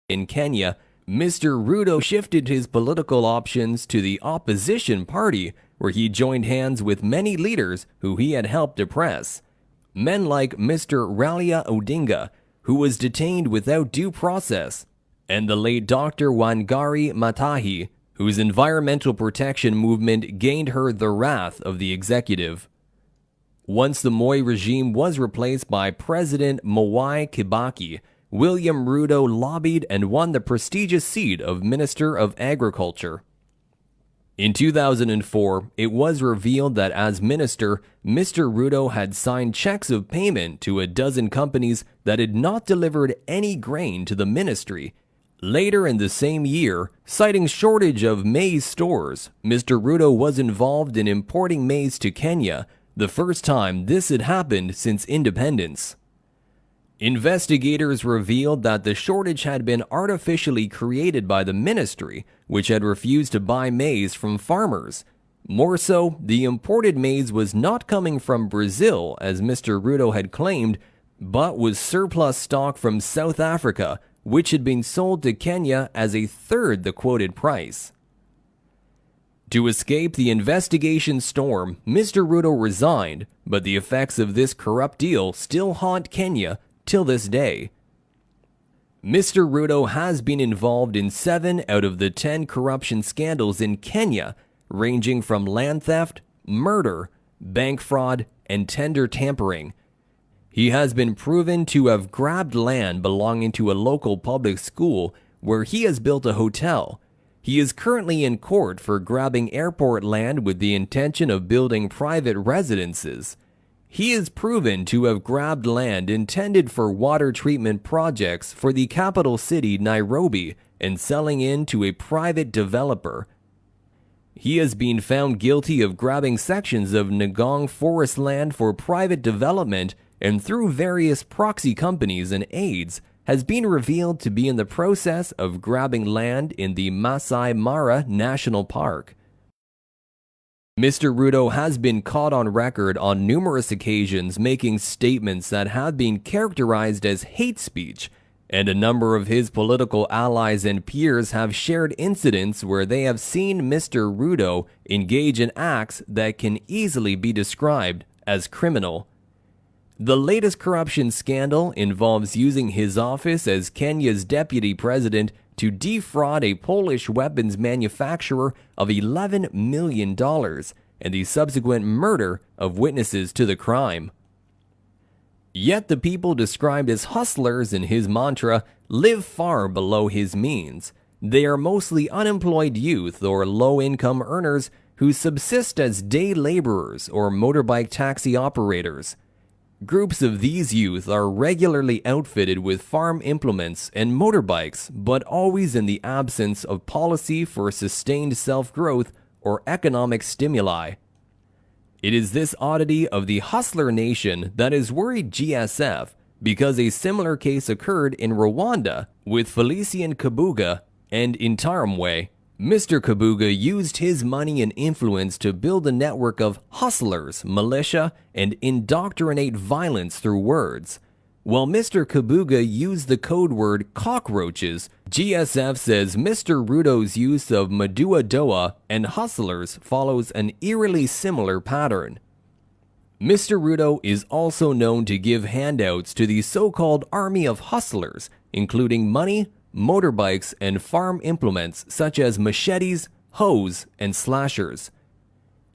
In Kenya, Mr. Ruto shifted his political options to the opposition party, where he joined hands with many leaders who he had helped oppress. Men like Mr. Raila Odinga, who was detained without due process, and the late Dr. Wangari Maathai, whose environmental protection movement gained her the wrath of the executive. Once the Moi regime was replaced by President Mwai Kibaki, William Ruto lobbied and won the prestigious seat of Minister of Agriculture. In 2004, it was revealed that as minister, Mr. Ruto had signed checks of payment to a dozen companies that had not delivered any grain to the ministry. Later in the same year, citing shortage of maize stores, Mr. Ruto was involved in importing maize to Kenya, the first time this had happened since independence. Investigators revealed that the shortage had been artificially created by the ministry, which had refused to buy maize from farmers. More so, the imported maize was not coming from Brazil, as Mr. Ruto had claimed, but was surplus stock from South Africa, which had been sold to Kenya as a third the quoted price. To escape the investigation storm, Mr. Ruto resigned, but the effects of this corrupt deal still haunt Kenya till this day. Mr. Ruto has been involved in 7 out of the 10 corruption scandals in Kenya, ranging from land theft, murder, bank fraud, and tender tampering. He has been proven to have grabbed land belonging to a local public school where he has built a hotel. He is currently in court for grabbing airport land with the intention of building private residences. He is proven to have grabbed land intended for water treatment projects for the capital city, Nairobi, and selling in to a private developer. He has been found guilty of grabbing sections of Ngong forest land for private development, and through various proxy companies and aides, has been revealed to be in the process of grabbing land in the Masai Mara National Park. Mr. Ruto has been caught on record on numerous occasions making statements that have been characterized as hate speech, and a number of his political allies and peers have shared incidents where they have seen Mr. Ruto engage in acts that can easily be described as criminal. The latest corruption scandal involves using his office as Kenya's deputy president to defraud a Polish weapons manufacturer of $11 million and the subsequent murder of witnesses to the crime. Yet the people described as hustlers in his mantra live far below his means. They are mostly unemployed youth or low-income earners who subsist as day laborers or motorbike taxi operators. Groups of these youth are regularly outfitted with farm implements and motorbikes, but always in the absence of policy for sustained self-growth or economic stimuli. It is this oddity of the hustler nation that has worried GSF, because a similar case occurred in Rwanda with Felicien Kabuga, and in Taramwe, Mr. Kabuga used his money and influence to build a network of hustlers, militia, and indoctrinate violence through words. While Mr. Kabuga used the code word cockroaches, GSF says Mr. Ruto's use of Madua Doa and hustlers follows an eerily similar pattern. Mr. Ruto is also known to give handouts to the so-called army of hustlers, including money, motorbikes, and farm implements such as machetes, hoes, and slashers.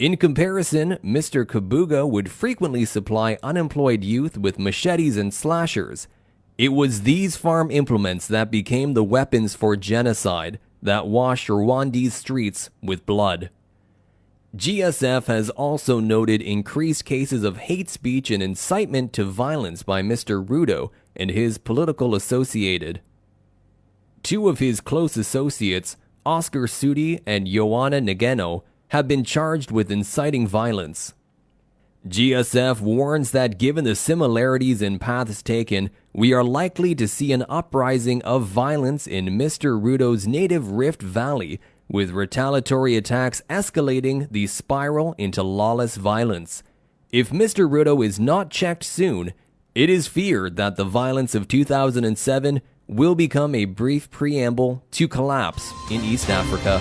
In comparison, Mr. Kabuga would frequently supply unemployed youth with machetes and slashers. It was these farm implements that became the weapons for genocide that washed Rwanda's streets with blood. GSF has also noted increased cases of hate speech and incitement to violence by Mr. Ruto and his political associated. 2 of his close associates, Oscar Sudi and Joanna Negeno, have been charged with inciting violence. GSF warns that given the similarities in paths taken, we are likely to see an uprising of violence in Mr. Ruto's native Rift Valley, with retaliatory attacks escalating the spiral into lawless violence. If Mr. Ruto is not checked soon, it is feared that the violence of 2007 will become a brief preamble to collapse in East Africa.